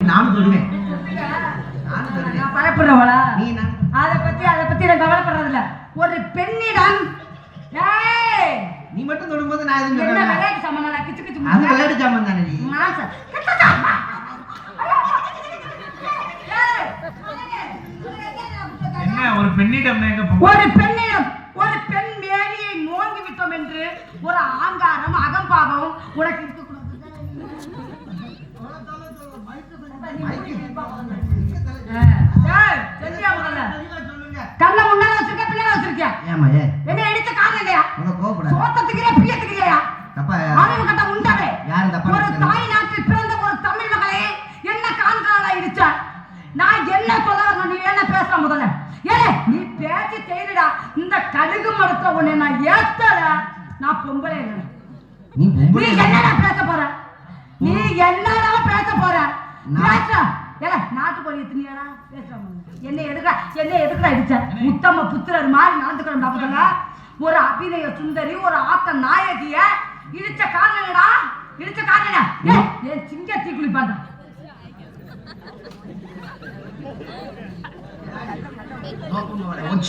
நானும் சொல்லுவேன். நான் பயப்படுறவளா? நீ அதை பத்தி நான் கவலைப்படுறதில்ல. ஒரு பெண்ணிடம் நீ மட்டும் தொடும்போது நான் எதுவும் என்ன விளையாட்டு சாமான் கிச்சு கிச்சு அது விளையாட்டு சாமான் தானே. என்ன ஒரு பெண்ணிடம் ஒரு பெண் மேனியை நோங்கி விட்டோம் என்று ஒரு ஆங்காரம் அகம்பாவம் உனக்கு இருக்கக்கூடாது. கண்ண முன்னால வச்சிருக்க பின்னால வச்சிருக்கியா? என்ன எடுத்த காரணம் இல்லையா? சோத்தத்துக்கிறியா பிரியத்துக்கிறியா? அறிவு கட்ட உண்டாவே. ஒரு தாய் நாட்டில் பிறந்த ஒரு தமிழ் மகளே என்ன காண்காலா இடிச்சா? நான் என்ன சொல்ல வரணும்? நீ என்ன பேச முதல்ல? ஏலே நீ பேசி செய்யடா. இந்த கடுகு மரத்துல உன்னை நான் ஏத்தல. நான் பொம்பளை இல்ல. நீ என்னடா பேச போற? நீ என்னடா பேச போற? நாட்டுக்கோழி எத்தனையாடா பேசுறாங்க. என்ன எதுக்குடா இடிச்ச? உத்தம புத்திரர் மாதிரி நடந்துக்கணும் நமக்குல. ஒரு அபிநய சுந்தரி ஒரு ஆத்த நாயகிய இடிச்ச காரணடா. இடிச்ச காரணம் என் சிங்க தீ குளிப்பாண்டா.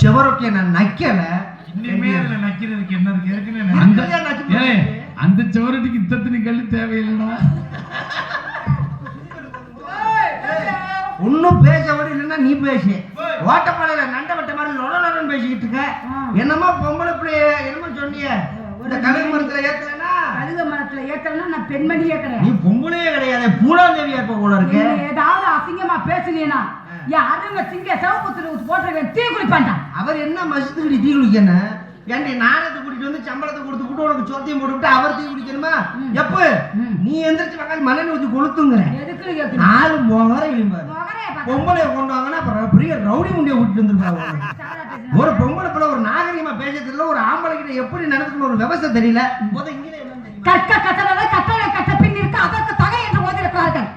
செவரொட்டிய நான் நக்கல. இன்னுமே அதுல நக்கிறதுக்கு என்ன இருக்கு? ஏற்கனவே அந்த செவரொட்டிக்கு இத்தனை கல்லு தேவையில்லைன்னா ஒன்னும் பேச விட இல்லைன்னா நீ பேசு. ஓட்டப்பாளையில நண்ட வட்ட மாதிரி லொடலொடன்னு பேசிக்கிட்டு இருக்க. என்னமோ பொம்பளை பிள்ளைய என்னமோ சொன்னிய இந்த கழுகு மரத்துல ஏத்தலன்னா? கழுகு மரத்துல ஏத்தலன்னா நான் பெண்மணியே கிடையாது. நீ பொம்பளையே கிடையாது, பூலாந்தேவியா இருப்ப போல இருக்கு. ஏதாவது அசிங்கமா பேசுனீனா யாருங்க சிங்க சிவப்புத்திரி போட்டு தீ குளிப்பாண்டா. அவர் என்ன மசத்துக்கு தீ குளிக்கணும்? ஏன்டி நாணத்தை கூட்டிட்டு வந்து சம்பளத்தை கொடுத்து உனக்கு சோத்தையும் போட்டுவிட்டு அவர் தீ குடிக்கணுமா? எப்ப நீ எந்திரிச்சு பக்கம் மண்ணெண்ணெய் ஊற்றி கொளுத்துங்கிற நாலு முகர இழிப்பாரு. பொம்பளைய கொண்டு வாங்கன்னா அப்புறம் பெரிய ரவுடி முண்டிய கூட்டிட்டு வந்துருப்பாங்க. ஒரு பொம்பளை பிள்ளை ஒரு நாகரிகமா பேச தெரியல, ஒரு ஆம்பளை கிட்ட எப்படி நடக்கணும் ஒரு விவசாயம் தெரியல. கட்ட கட்டளை கட்டளை கட்ட பின் இருக்கு அதற்கு தகை என்று ஓதிருக்கிறார்கள்.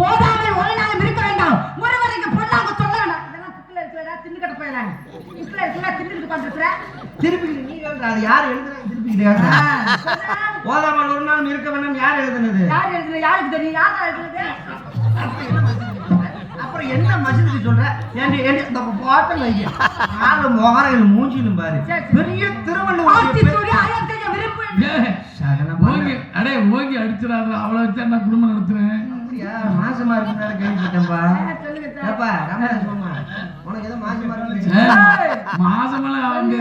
ஓதாமல் ஒரு நாளும் இருக்க வேண்டாம். ஒருவருக்கு பொருளாக சொல்ல வேண்டாம். இதெல்லாம் புக்கில் இருக்கிறதா தின்னு கட்ட போயிடறாங்க. புக்கில் இருக்கிறதா தின்னுட்டு உட்காந்துருக்குற திருப்பி நீ சொல்ற அது யார் எழுதுறாங்க? திருப்பி ஓதாமல் ஒரு நாளும் இருக்க வேண்டாம் யார் எழுதுனது? யாருக்கு தெரியும்? யாரா எழுதுனது? அப்புறம் என்ன மசிதுக்கு சொல்ற? ஏண்டி இந்த பாட்டல் வைக்க நாலு முகரையில் மூஞ்சிலும் பாரு பெரிய திருவள்ளுவர் அடே ஓங்கி அடிச்சிடாத அவளை வச்சு நான் குடும்பம் நடத்துறேன். மாசமா இருக்குனால கேள்விப்பட்டேன்பா. உனக்கு ஏதோ மாசமெல்லாம் அவங்க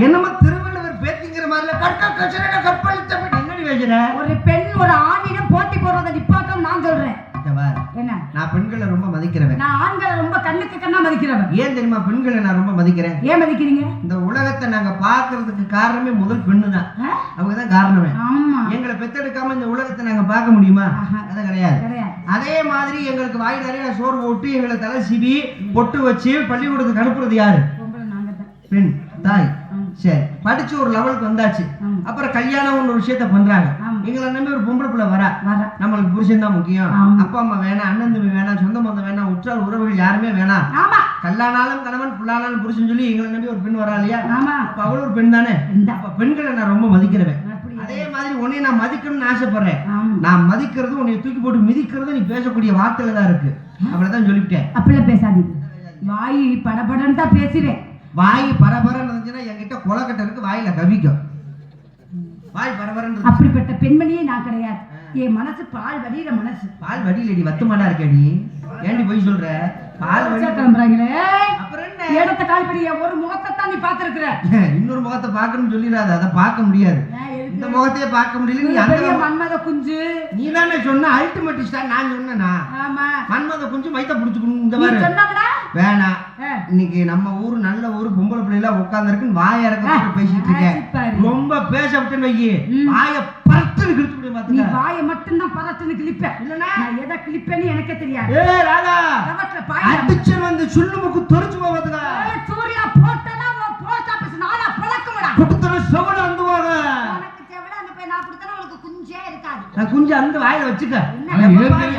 என்னமோ திருவள்ளுவர் பேத்திங்கிற மாதிரி கற்பழித்த என்னடி வைக்கிற? ஒரு பெண் ஒரு ஆணிடம் போட்டி போடுறதை நிப்பாட்டம் நான் சொல்றேன். என்ன நான் பெண்களை ரொம்ப மதிக்கிறவன். நான் ஆண்களை ரொம்ப கண்ணுக்கு கண்ணா மதிக்கிறவன். ஏன் தெரியுமா பெண்களை நான் ரொம்ப மதிக்கிறேன்? ஏன் மதிக்கிறீங்க? இந்த உலகத்தை நாங்க பாக்குறதுக்கு காரணமே முதல் பெண்ணு தான். அவங்கதான் காரணமே. எங்களை பெத்தெடுக்காம இந்த உலகத்தை நாங்க பார்க்க முடியுமா? அது கிடையாது. அதே மாதிரி எங்களுக்கு வாய் நிறைய சோறு போட்டு எங்களை தலை சிவி பொட்டு வச்சு பள்ளிக்கூடத்துக்கு அனுப்புறது யாரு? பெண் தாய். சரி படிச்சு ஒரு லெவலுக்கு வந்தாச்சு. அப்புறம் கல்யாணம் ஒரு விஷயத்த பண்றாங்க. எங்களை நம்பி ஒரு பொம்பளை பிள்ளை வர நம்மளுக்கு புருஷன் தான் முக்கியம். அப்பா அம்மா வேணாம், அண்ணன் தம்பி வேணாம், சொந்த பந்தம் வேணாம், உற்றார் உறவுகள் யாருமே வேணாம். கல்லானாலும் கணவன் புள்ளானாலும் புருஷன் சொல்லி எங்களை நம்பி ஒரு பெண் வரா இல்லையா? அப்ப அவளும் ஒரு பெண் தானே. அப்ப பெண்களை நான் ரொம்ப மதிக்கிறேன். அதே மாதிரி உன்னை நான் மதிக்கணும்னு ஆசைப்படுறேன். நான் மதிக்கிறது உன்னை தூக்கி போட்டு மிதிக்கிறது நீ பேசக்கூடிய வார்த்தையில தான் இருக்கு. அப்படிதான் சொல்லிவிட்டேன். அப்படிலாம் பேசாதீங்க. வாய் படபடன்னு தான் பேசுறேன். வாய் பரபரன்னு இருந்துச்சுன்னா என்கிட்ட கொலக்கட்டை இருக்கு, வாயில கவிக்கும். வாய் பரபரன்னு அப்படிப்பட்ட பெண்மணியே நான் கிடையாது. என் மனசு பால் வடியில மனசு. பால் வடியிலடி வத்து மாடா இருக்கடி. ஏண்டி போய் சொல்ற? பால் வடி கிளம்புறாங்களே. அப்புறம் என்ன இடத்த கால் படி ஒரு முகத்தை தான் நீ பாத்துருக்குற. இன்னொரு முகத்தை பார்க்கணும்னு சொல்லிடாத. அதை பார்க்க முடியாது. இந்த முகத்தையே பார்க்க முடியல. நீ அந்த மன்மத குஞ்சு நீ தானே சொன்ன அல்டிமேட் ஸ்டார். நான் சொன்னேனா? ஆமா மன்மத குஞ்சு மைத்த புடிச்சுக்கணும். இந்த மாதிரி சொன்னடா வேணாம். இன்னைக்கு நம்ம ஊரு நல்ல ஊரு பொம்பளை பிள்ளைல உட்கார்ந்திருக்குன்னு வாய இறக்க பேசிட்டு இருக்கேன். ரொம்ப பேச விட்டுன்னு வைக்கி வாய பரட்டுன்னு கிழிச்சு விடு. பாத்துக்க நீ வாய மட்டும் தான் பரட்டுன்னு கிழிப்ப. இல்லனா நான் எதை கிழிப்பேன்னு எனக்கே தெரியாது. ஏய் ராதா அடிச்சு வந்து சுள்ளுமுக்கு தொறிச்சு போவதுடா. சூர்யா போட்டனா போஸ்ட் ஆபீஸ் நாளா பழக்கமடா. குடுத்துற செவல வந்து போக. உனக்கு செவல அந்த பே நான் குடுத்தனா உனக்கு குஞ்சே இருக்காது. நான் குஞ்சு அந்த வாயில வச்சுக்க.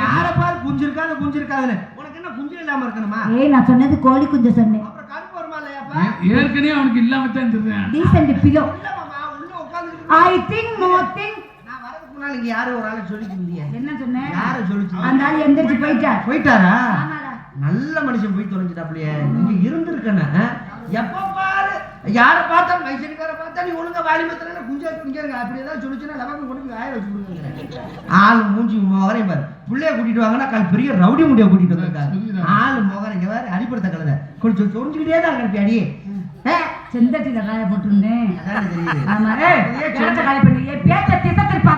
யார பாரு குஞ்சு இருக்காது குஞ்சு இருக்காதுன்னு. உனக்கு என்ன குஞ்சு இல்லாம இருக்கணுமா? ஏய் நான் சொன்னது கோழி குஞ்சு சொன்னேன். அப்புறம் கருப்பு வருமா இல்லையாப்பா? ஏற்கனவே அவனுக்கு இல்லாம தான் தெரியும். டீசன்ட் பிலோ. இல்ல மாமா உள்ள உட்கார்ந்து ஐ திங்க் நோ திங்க். நான் வரதுக்கு முன்னால இங்க யாரோ ஒரு ஆளை சொல்லிட்டு இருந்தீங்க. என்ன சொன்னேன்? யாரை அந்த ஆள் எந்திரிச்சு போயிட்டாரா? ஆமாடா. நல்ல மனுஷன் போய் தொலைஞ்சிட்டாப்லையே. இங்க இருந்திருக்கேன்னு எப்ப பாரு யாரை பார்த்தா மைசூர்கார பார்த்தா நீ ஒழுங்கா வாலிபத்துல குஞ்சா குடிக்கிறங்க அப்படி ஏதாவது சொல்லிச்சுன்னா லவங்க கொண்டு ஆய வச்சு கொடுங்க. ஆளு மூஞ்சி முகரையும் பாரு. பிள்ளைய கூட்டிட்டு வாங்கன்னா கால் பெரிய ரவுடி முடிய கூட்டிட்டு வந்திருக்காரு. ஆளு முகரைங்க வேற அடிப்படுத்த கலதை கொஞ்சம் சொரிஞ்சுக்கிட்டே தான் இருப்பி அடி. செந்தட்டில காய போட்டுருந்தேன். அதான் தெரியுது. ஆமா. காய பண்ணி பேச்ச திசை திருப்பா